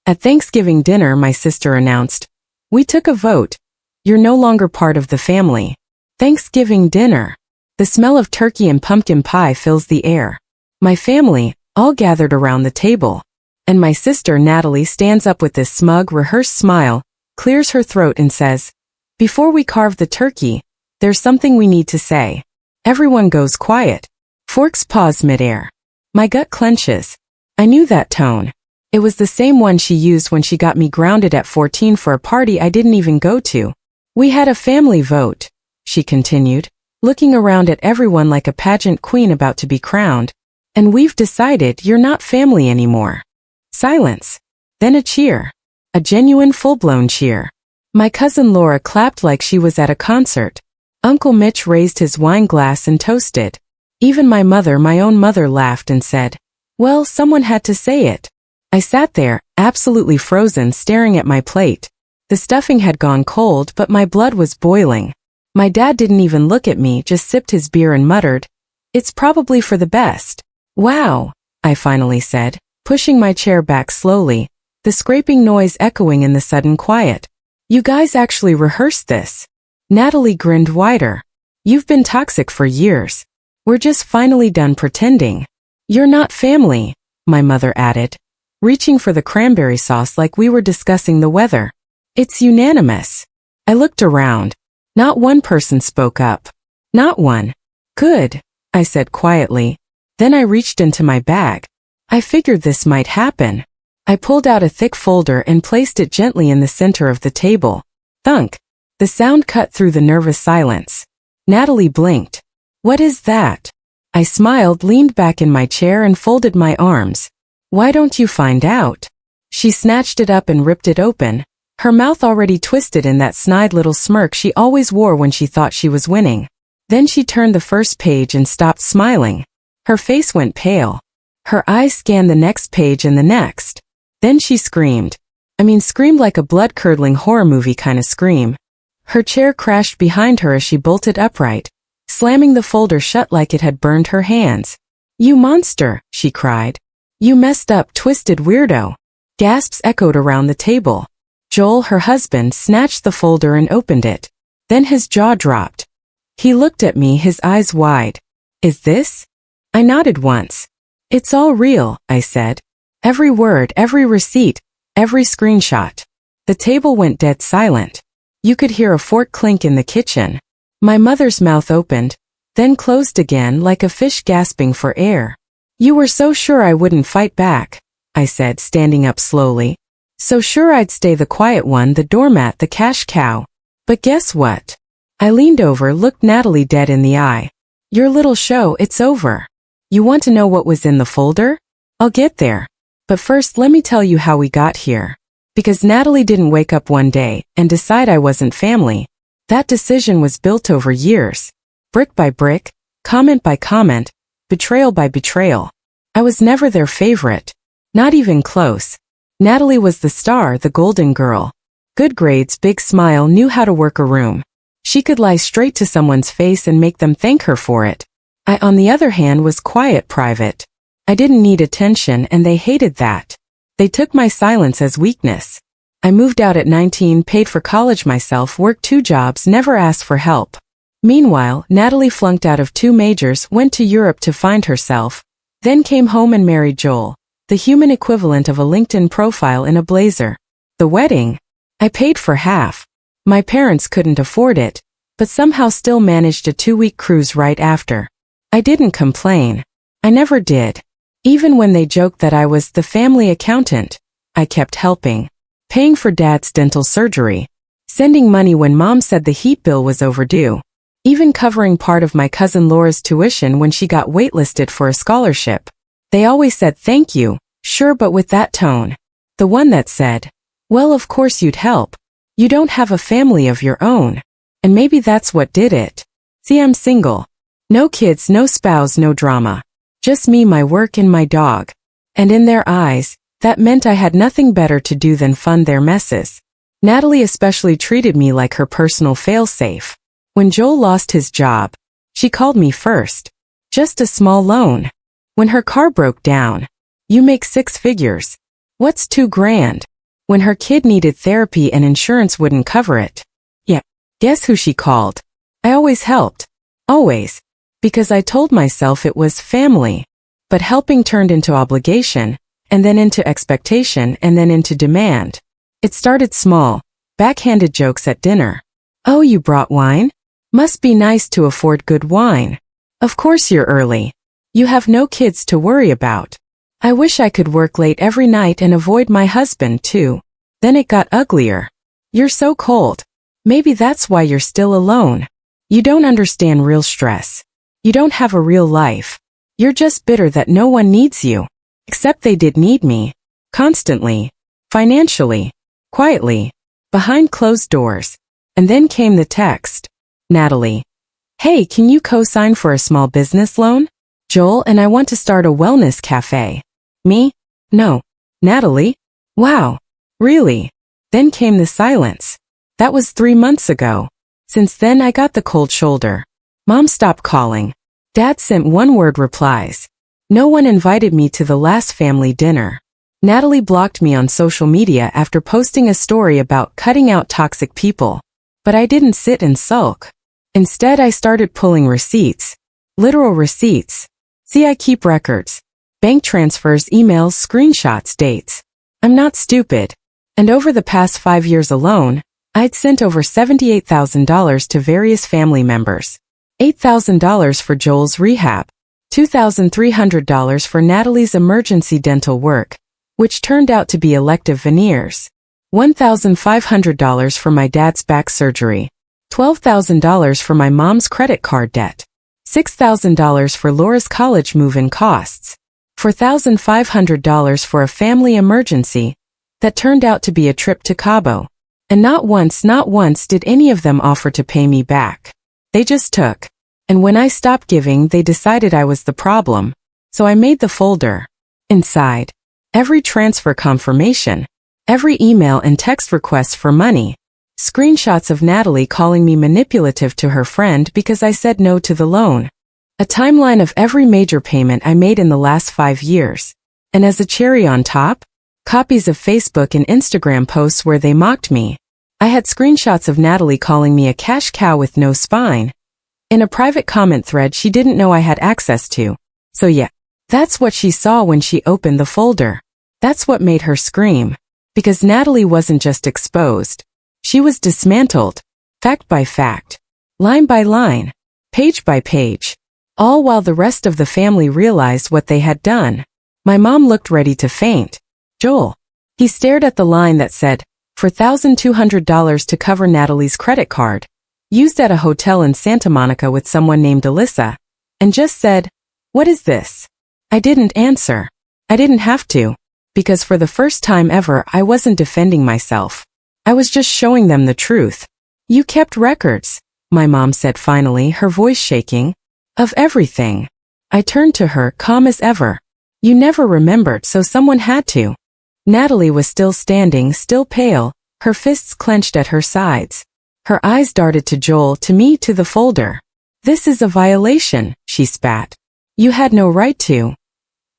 At Thanksgiving dinner, my sister announced, "We took a vote. You're no longer part of the family." Thanksgiving dinner. The smell of turkey and pumpkin pie fills the air. My family, all gathered around the table. And my sister Natalie stands up with this smug, rehearsed smile, clears her throat and says, "Before we carve the turkey, there's something we need to say." Everyone goes quiet. Forks pause midair. My gut clenches. I knew that tone. It was the same one she used when she got me grounded at 14 for a party I didn't even go to. "We had a family vote," she continued, looking around at everyone like a pageant queen about to be crowned, "and we've decided you're not family anymore." Silence. Then a cheer. A genuine full-blown cheer. My cousin Laura clapped like she was at a concert. Uncle Mitch raised his wine glass and toasted. Even my own mother laughed and said, "Well, someone had to say it." I sat there, absolutely frozen, staring at my plate. The stuffing had gone cold, but my blood was boiling. My dad didn't even look at me, just sipped his beer and muttered, "It's probably for the best." "Wow," I finally said, pushing my chair back slowly, the scraping noise echoing in the sudden quiet. "You guys actually rehearsed this?" Natalie grinned wider. "You've been toxic for years. We're just finally done pretending." "You're not family," my mother added, reaching for the cranberry sauce like we were discussing the weather. "It's unanimous." I looked around. Not one person spoke up. Not one. "Good," I said quietly. Then I reached into my bag. I figured this might happen. I pulled out a thick folder and placed it gently in the center of the table. Thunk. The sound cut through the nervous silence. Natalie blinked. "What is that?" I smiled, leaned back in my chair and folded my arms. "Why don't you find out?" She snatched it up and ripped it open, her mouth already twisted in that snide little smirk she always wore when she thought she was winning. Then she turned the first page and stopped smiling. Her face went pale. Her eyes scanned the next page and the next. Then she screamed. Screamed like a blood-curdling horror movie kind of scream. Her chair crashed behind her as she bolted upright, slamming the folder shut like it had burned her hands. "You monster," she cried. "You messed up, twisted weirdo." Gasps echoed around the table. Joel, her husband, snatched the folder and opened it. Then his jaw dropped. He looked at me, his eyes wide. "Is this?" I nodded once. "It's all real," I said. "Every word, every receipt, every screenshot." The table went dead silent. You could hear a fork clink in the kitchen. My mother's mouth opened, then closed again like a fish gasping for air. "You were so sure I wouldn't fight back," I said, standing up slowly. "So sure I'd stay the quiet one, the doormat, the cash cow. But guess what?" I leaned over, looked Natalie dead in the eye. "Your little show, it's over. You want to know what was in the folder? I'll get there. But first let me tell you how we got here. Because Natalie didn't wake up one day and decide I wasn't family. That decision was built over years. Brick by brick, comment by comment, betrayal by betrayal. I was never their favorite. Not even close. Natalie was the star, the golden girl. Good grades, big smile, knew how to work a room. She could lie straight to someone's face and make them thank her for it. I, on the other hand, was quiet, private. I didn't need attention, and they hated that. They took my silence as weakness. I moved out at 19, paid for college myself, worked 2 jobs, never asked for help. Meanwhile, Natalie flunked out of 2 majors, went to Europe to find herself, then came home and married Joel, the human equivalent of a LinkedIn profile in a blazer. The wedding? I paid for half. My parents couldn't afford it, but somehow still managed a 2-week cruise right after. I didn't complain. I never did. Even when they joked that I was the family accountant, I kept helping. Paying for Dad's dental surgery. Sending money when Mom said the heat bill was overdue. Even covering part of my cousin Laura's tuition when she got waitlisted for a scholarship. They always said thank you, sure, but with that tone. The one that said, "Well, of course you'd help. You don't have a family of your own." And maybe that's what did it. See, I'm single. No kids, no spouse, no drama. Just me, my work, and my dog. And in their eyes, that meant I had nothing better to do than fund their messes. Natalie especially treated me like her personal failsafe. When Joel lost his job, she called me first. Just a small loan. When her car broke down, "You make 6 figures. What's $2 grand?" when her kid needed therapy and insurance wouldn't cover it. Yeah, guess who she called? I always helped. Always. Because I told myself it was family. But helping turned into obligation, and then into expectation, and then into demand. It started small, backhanded jokes at dinner. Oh, you brought wine? Must be nice to afford good wine. Of course you're early. You have no kids to worry about. I wish I could work late every night and avoid my husband too. Then it got uglier. You're so cold. Maybe that's why you're still alone. You don't understand real stress. You don't have a real life. You're just bitter that no one needs you. Except they did need me. Constantly. Financially. Quietly. Behind closed doors. And then came the text. Natalie. Hey, can you co-sign for a small business loan? Joel and I want to start a wellness cafe. Me? No. Natalie? Wow. Really? Then came the silence. That was 3 months ago. Since then I got the cold shoulder. Mom stopped calling. Dad sent one-word replies. No one invited me to the last family dinner. Natalie blocked me on social media after posting a story about cutting out toxic people. But I didn't sit and sulk. Instead I started pulling receipts. Literal receipts. See, I keep records. Bank transfers, emails, screenshots, dates. I'm not stupid. And over the past 5 years alone, I'd sent over $78,000 to various family members. $8,000 for Joel's rehab. $2,300 for Natalie's emergency dental work, which turned out to be elective veneers. $1,500 for my dad's back surgery. $12,000 for my mom's credit card debt. $6,000 for Laura's college move-in costs. $4,500 for a family emergency that turned out to be a trip to Cabo. And not once did any of them offer to pay me back. They just took. And when I stopped giving, they decided I was the problem. So I made the folder. Inside, every transfer confirmation, every email and text request for money, screenshots of Natalie calling me manipulative to her friend because I said no to the loan, a timeline of every major payment I made in the last 5 years. And as a cherry on top, copies of Facebook and Instagram posts where they mocked me. I had screenshots of Natalie calling me a cash cow with no spine. In a private comment thread she didn't know I had access to. So yeah, that's what she saw when she opened the folder. That's what made her scream. Because Natalie wasn't just exposed. She was dismantled. Fact by fact. Line by line. Page by page. All while the rest of the family realized what they had done. My mom looked ready to faint. Joel. He stared at the line that said, $4,200 to cover Natalie's credit card, used at a hotel in Santa Monica with someone named Alyssa, and just said, "What is this?" I didn't answer. I didn't have to, because for the first time ever I wasn't defending myself. I was just showing them the truth. You kept records, my mom said finally, her voice shaking. Of everything. I turned to her, calm as ever. You never remembered, so someone had to. Natalie was still standing, still pale, her fists clenched at her sides. Her eyes darted to Joel, to me, to the folder. This is a violation, she spat. You had no right to.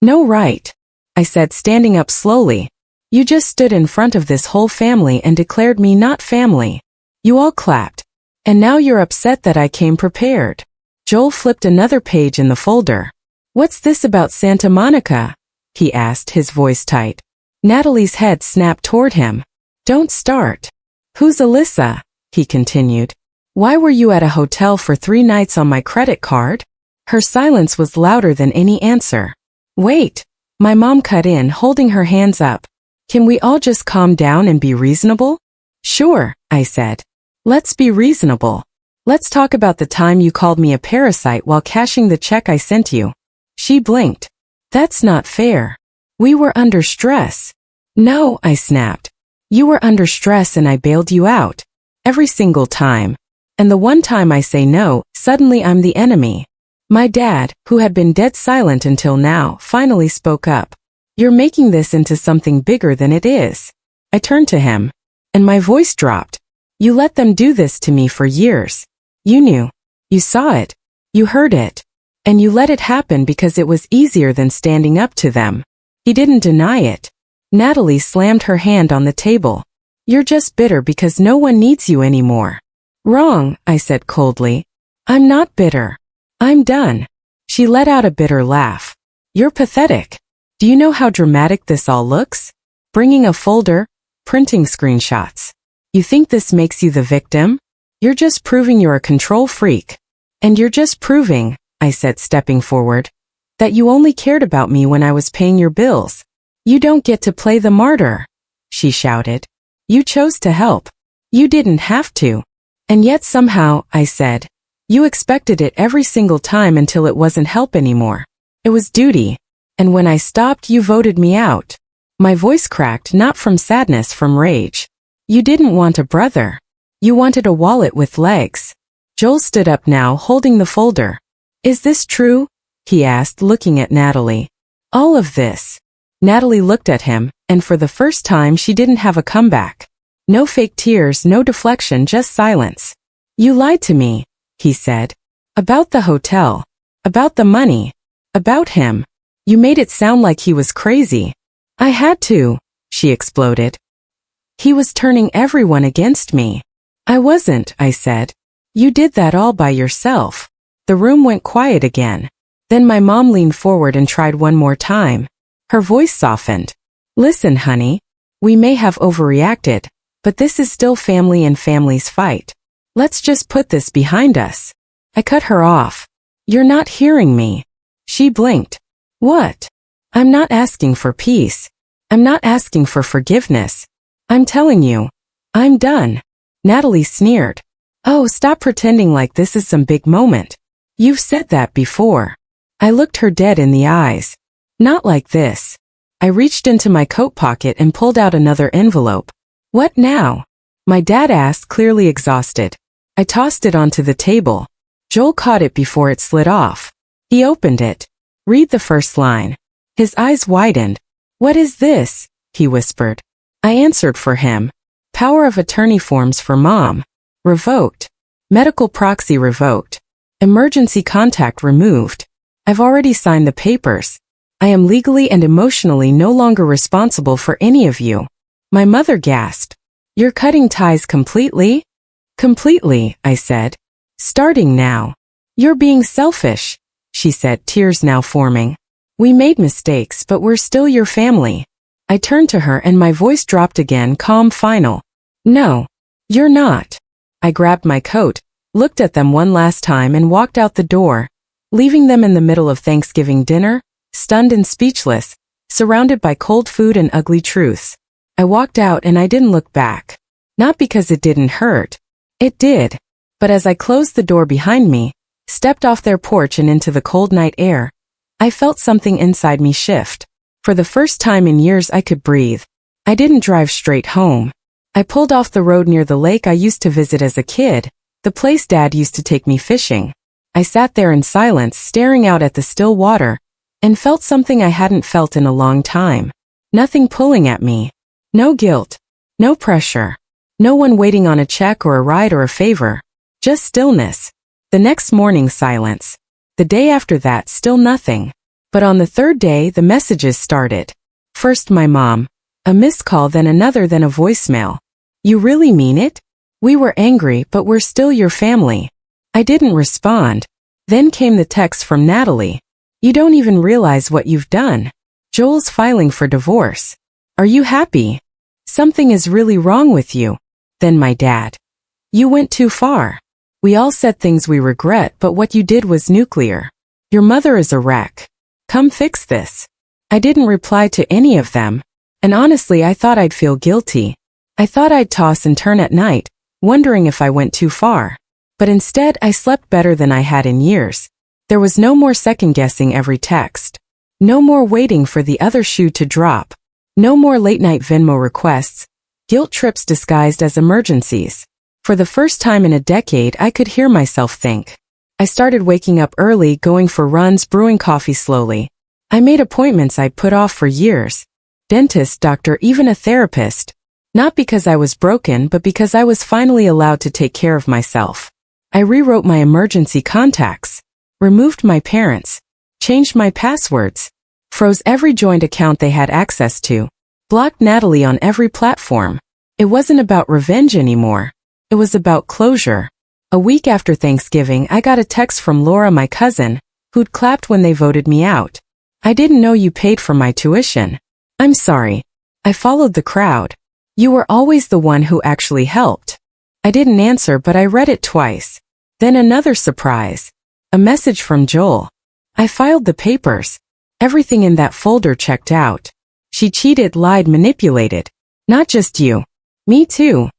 No right, I said, standing up slowly. You just stood in front of this whole family and declared me not family. You all clapped. And now you're upset that I came prepared. Joel flipped another page in the folder. What's this about Santa Monica? He asked, his voice tight. Natalie's head snapped toward him. Don't start. Who's Alyssa? He continued. Why were you at a hotel for 3 nights on my credit card? Her silence was louder than any answer. Wait. My mom cut in, holding her hands up. Can we all just calm down and be reasonable? Sure, I said. Let's be reasonable. Let's talk about the time you called me a parasite while cashing the check I sent you. She blinked. That's not fair. We were under stress. No, I snapped. You were under stress and I bailed you out. Every single time. And the one time I say no, suddenly I'm the enemy. My dad, who had been dead silent until now, finally spoke up. You're making this into something bigger than it is. I turned to him. And my voice dropped. You let them do this to me for years. You knew. You saw it. You heard it. And you let it happen because it was easier than standing up to them. He didn't deny it. Natalie slammed her hand on the table. You're just bitter because no one needs you anymore. Wrong, I said coldly. I'm not bitter. I'm done. She let out a bitter laugh. You're pathetic. Do you know how dramatic this all looks? Bringing a folder, printing screenshots. You think this makes you the victim? You're just proving you're a control freak. And you're just proving, I said stepping forward, that you only cared about me when I was paying your bills. You don't get to play the martyr, she shouted. You chose to help. You didn't have to. And yet somehow, I said, you expected it every single time until it wasn't help anymore. It was duty. And when I stopped, you voted me out. My voice cracked, not from sadness, from rage. You didn't want a brother. You wanted a wallet with legs. Joel stood up now, holding the folder. Is this true? He asked, looking at Natalie. All of this. Natalie looked at him, and for the first time she didn't have a comeback. No fake tears, no deflection, just silence. You lied to me, he said. About the hotel. About the money. About him. You made it sound like he was crazy. I had to, she exploded. He was turning everyone against me. I wasn't, I said. You did that all by yourself. The room went quiet again. Then my mom leaned forward and tried one more time. Her voice softened. Listen, honey. We may have overreacted, but this is still family and families fight. Let's just put this behind us. I cut her off. You're not hearing me. She blinked. What? I'm not asking for peace. I'm not asking for forgiveness. I'm telling you. I'm done. Natalie sneered. Oh, stop pretending like this is some big moment. You've said that before. I looked her dead in the eyes. Not like this. I reached into my coat pocket and pulled out another envelope. What now? My dad asked, clearly exhausted. I tossed it onto the table. Joel caught it before it slid off. He opened it. Read the first line. His eyes widened. What is this? He whispered. I answered for him. Power of attorney forms for mom. Revoked. Medical proxy revoked. Emergency contact removed. I've already signed the papers. I am legally and emotionally no longer responsible for any of you. My mother gasped. You're cutting ties completely? Completely, I said. Starting now. You're being selfish, she said, tears now forming. We made mistakes, but we're still your family. I turned to her and my voice dropped again, calm, final. No, you're not. I grabbed my coat, looked at them one last time and walked out the door, leaving them in the middle of Thanksgiving dinner, stunned and speechless, surrounded by cold food and ugly truths. I walked out and I didn't look back. Not because it didn't hurt. It did. But as I closed the door behind me, stepped off their porch and into the cold night air, I felt something inside me shift. For the first time in years I could breathe. I didn't drive straight home. I pulled off the road near the lake I used to visit as a kid, the place Dad used to take me fishing. I sat there in silence, staring out at the still water, and felt something I hadn't felt in a long time. Nothing pulling at me. No guilt. No pressure. No one waiting on a check or a ride or a favor. Just stillness. The next morning, silence. The day after that, still nothing. But on the third day, the messages started. First my mom. A missed call, then another, then a voicemail. You really mean it? We were angry, but we're still your family. I didn't respond. Then came the text from Natalie. You don't even realize what you've done. Joel's filing for divorce. Are you happy? Something is really wrong with you. Then my dad. You went too far. We all said things we regret, but what you did was nuclear. Your mother is a wreck. Come fix this. I didn't reply to any of them. And honestly, I thought I'd feel guilty. I thought I'd toss and turn at night, wondering if I went too far. But instead, I slept better than I had in years. There was no more second-guessing every text. No more waiting for the other shoe to drop. No more late-night Venmo requests, guilt trips disguised as emergencies. For the first time in a decade, I could hear myself think. I started waking up early, going for runs, brewing coffee slowly. I made appointments I'd put off for years. Dentist, doctor, even a therapist. Not because I was broken, but because I was finally allowed to take care of myself. I rewrote my emergency contacts. Removed my parents. Changed my passwords. Froze every joint account they had access to. Blocked Natalie on every platform. It wasn't about revenge anymore. It was about closure. A week after Thanksgiving, I got a text from Laura, my cousin, who'd clapped when they voted me out. I didn't know you paid for my tuition. I'm sorry. I followed the crowd. You were always the one who actually helped. I didn't answer, but I read it twice. Then another surprise. A message from Joel. I filed the papers. Everything in that folder checked out. She cheated, lied, manipulated. Not just you. Me too.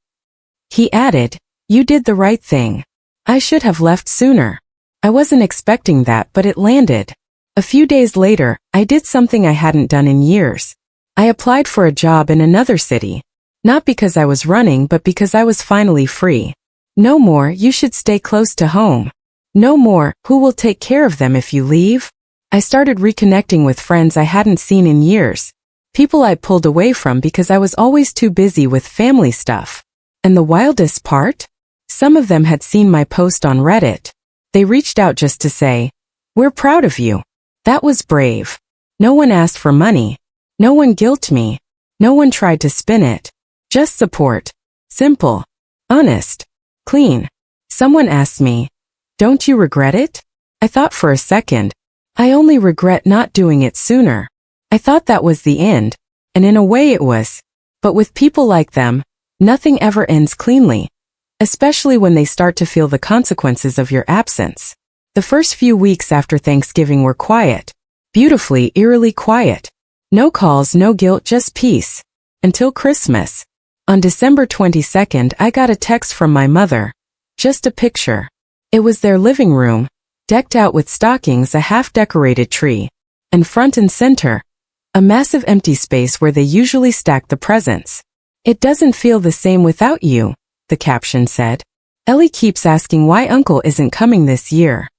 He added, you did the right thing. I should have left sooner. I wasn't expecting that, but it landed. A few days later, I did something I hadn't done in years. I applied for a job in another city. Not because I was running, but because I was finally free. No more, you should stay close to home. No more, who will take care of them if you leave? I started reconnecting with friends I hadn't seen in years. People I pulled away from because I was always too busy with family stuff. And the wildest part? Some of them had seen my post on Reddit. They reached out just to say, we're proud of you. That was brave. No one asked for money. No one guilted me. No one tried to spin it. Just support. Simple. Honest. Clean. Someone asked me, don't you regret it? I thought for a second. I only regret not doing it sooner. I thought that was the end, and in a way it was. But with people like them, nothing ever ends cleanly. Especially when they start to feel the consequences of your absence. The first few weeks after Thanksgiving were quiet. Beautifully, eerily quiet. No calls, no guilt, just peace. Until Christmas. On December 22nd, I got a text from my mother. Just a picture. It was their living room, decked out with stockings, a half-decorated tree. And front and center, a massive empty space where they usually stack the presents. It doesn't feel the same without you, the caption said. Ellie keeps asking why Uncle isn't coming this year.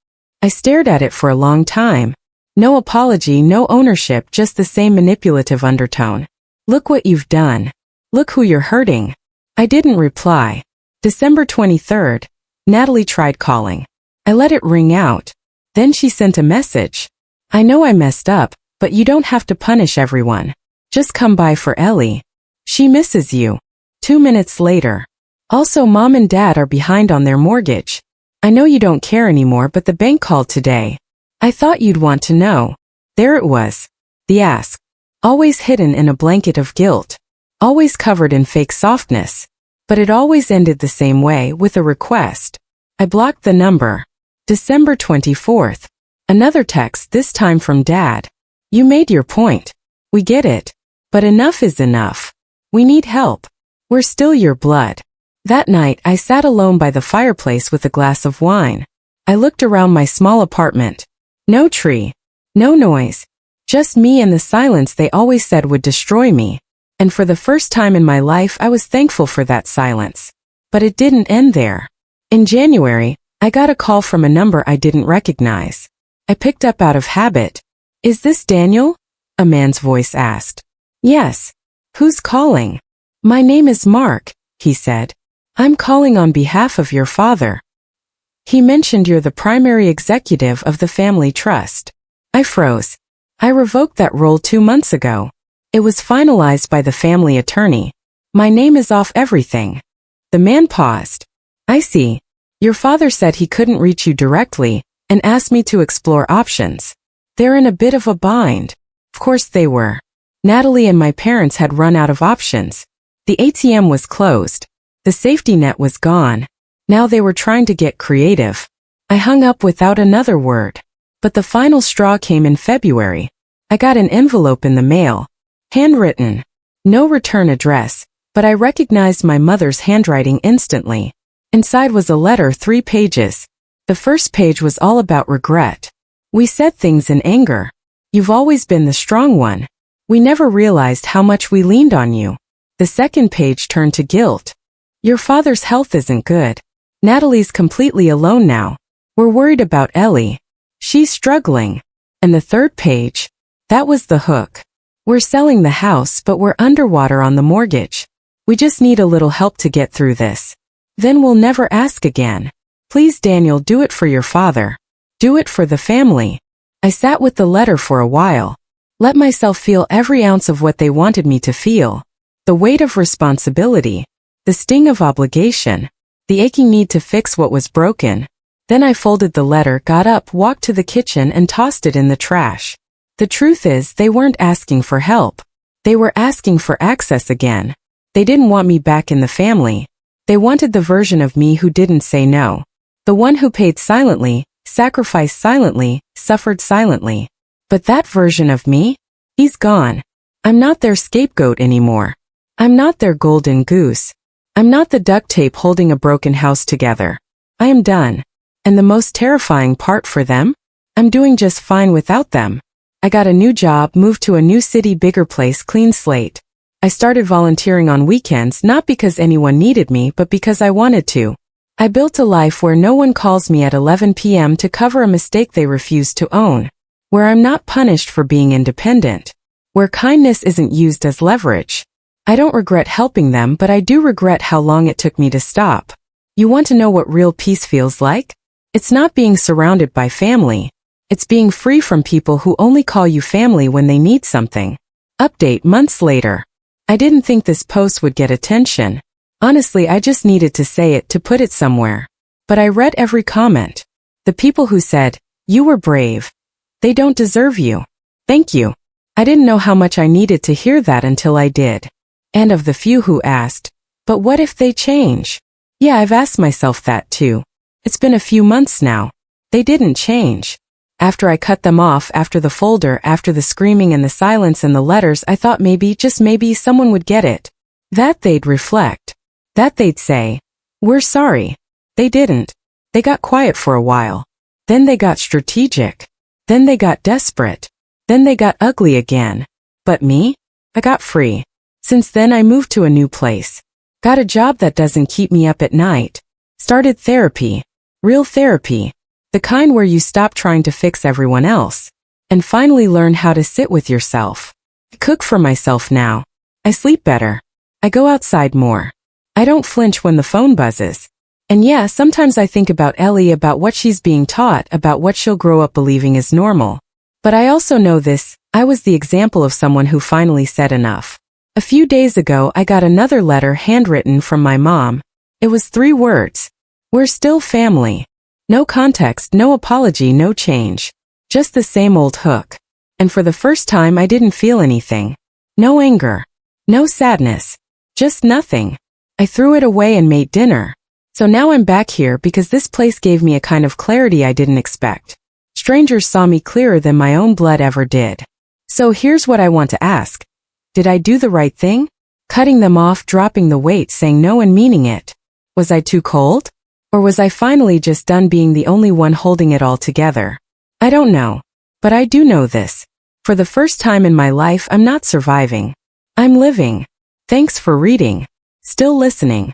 I stared at it for a long time. No apology, no ownership, just the same manipulative undertone. Look what you've done. Look who you're hurting. I didn't reply. December 23rd, Natalie tried calling. I let it ring out. Then she sent a message. I know I messed up, but you don't have to punish everyone. Just come by for Ellie. She misses you. 2 minutes later. Also, Mom and Dad are behind on their mortgage. I know you don't care anymore, but the bank called today. I thought you'd want to know. There it was. The ask. Always hidden in a blanket of guilt. Always covered in fake softness. But it always ended the same way, with a request. I blocked the number. December 24th. Another text, this time from Dad. You made your point. We get it. But enough is enough. We need help. We're still your blood. That night, I sat alone by the fireplace with a glass of wine. I looked around my small apartment. No tree. No noise. Just me and the silence they always said would destroy me. And for the first time in my life, I was thankful for that silence. But it didn't end there. In January, I got a call from a number I didn't recognize. I picked up out of habit. Is this Daniel? A man's voice asked. Yes. Who's calling? My name is Mark, he said. I'm calling on behalf of your father. He mentioned you're the primary executive of the family trust. I froze. I revoked that role 2 months ago. It was finalized by the family attorney. My name is off everything. The man paused. I see. Your father said he couldn't reach you directly, and asked me to explore options. They're in a bit of a bind. Of course they were. Natalie and my parents had run out of options. The ATM was closed. The safety net was gone. Now they were trying to get creative. I hung up without another word. But the final straw came in February. I got an envelope in the mail. Handwritten. No return address, but I recognized my mother's handwriting instantly. Inside was a letter, 3 pages. The first page was all about regret. We said things in anger. You've always been the strong one. We never realized how much we leaned on you. The second page turned to guilt. Your father's health isn't good. Natalie's completely alone now. We're worried about Ellie. She's struggling. And the third page? That was the hook. We're selling the house, but we're underwater on the mortgage. We just need a little help to get through this. Then we'll never ask again. Please, Daniel, do it for your father. Do it for the family. I sat with the letter for a while. Let myself feel every ounce of what they wanted me to feel. The weight of responsibility. The sting of obligation. The aching need to fix what was broken. Then I folded the letter, got up, walked to the kitchen and tossed it in the trash. The truth is, they weren't asking for help. They were asking for access again. They didn't want me back in the family. They wanted the version of me who didn't say no. The one who paid silently, sacrificed silently, suffered silently. But that version of me? He's gone. I'm not their scapegoat anymore. I'm not their golden goose. I'm not the duct tape holding a broken house together. I am done. And the most terrifying part for them? I'm doing just fine without them. I got a new job, moved to a new city, bigger place, clean slate. I started volunteering on weekends, not because anyone needed me, but because I wanted to. I built a life where no one calls me at 11 p.m. to cover a mistake they refuse to own. Where I'm not punished for being independent. Where kindness isn't used as leverage. I don't regret helping them, but I do regret how long it took me to stop. You want to know what real peace feels like? It's not being surrounded by family. It's being free from people who only call you family when they need something. Update months later. I didn't think this post would get attention. Honestly, I just needed to say it, to put it somewhere. But I read every comment. The people who said, "You were brave. They don't deserve you. Thank you." I didn't know how much I needed to hear that until I did. And of the few who asked, "But what if they change?" Yeah, I've asked myself that too. It's been a few months now. They didn't change. After I cut them off, after the folder, after the screaming and the silence and the letters, I thought maybe, just maybe, someone would get it. That they'd reflect. That they'd say, "We're sorry." They didn't. They got quiet for a while. Then they got strategic. Then they got desperate. Then they got ugly again. But me? I got free. Since then I moved to a new place. Got a job that doesn't keep me up at night. Started therapy. Real therapy. The kind where you stop trying to fix everyone else. And finally learn how to sit with yourself. I cook for myself now. I sleep better. I go outside more. I don't flinch when the phone buzzes. And yeah, sometimes I think about Ellie, about what she's being taught, about what she'll grow up believing is normal. But I also know this, I was the example of someone who finally said enough. A few days ago I got another letter handwritten from my mom. It was 3 words. "We're still family." No context, no apology, no change. Just the same old hook. And for the first time I didn't feel anything. No anger. No sadness. Just nothing. I threw it away and made dinner. So now I'm back here because this place gave me a kind of clarity I didn't expect. Strangers saw me clearer than my own blood ever did. So here's what I want to ask. Did I do the right thing? Cutting them off, dropping the weight, saying no and meaning it. Was I too cold? Or was I finally just done being the only one holding it all together? I don't know. But I do know this. For the first time in my life, I'm not surviving. I'm living. Thanks for reading. Still listening.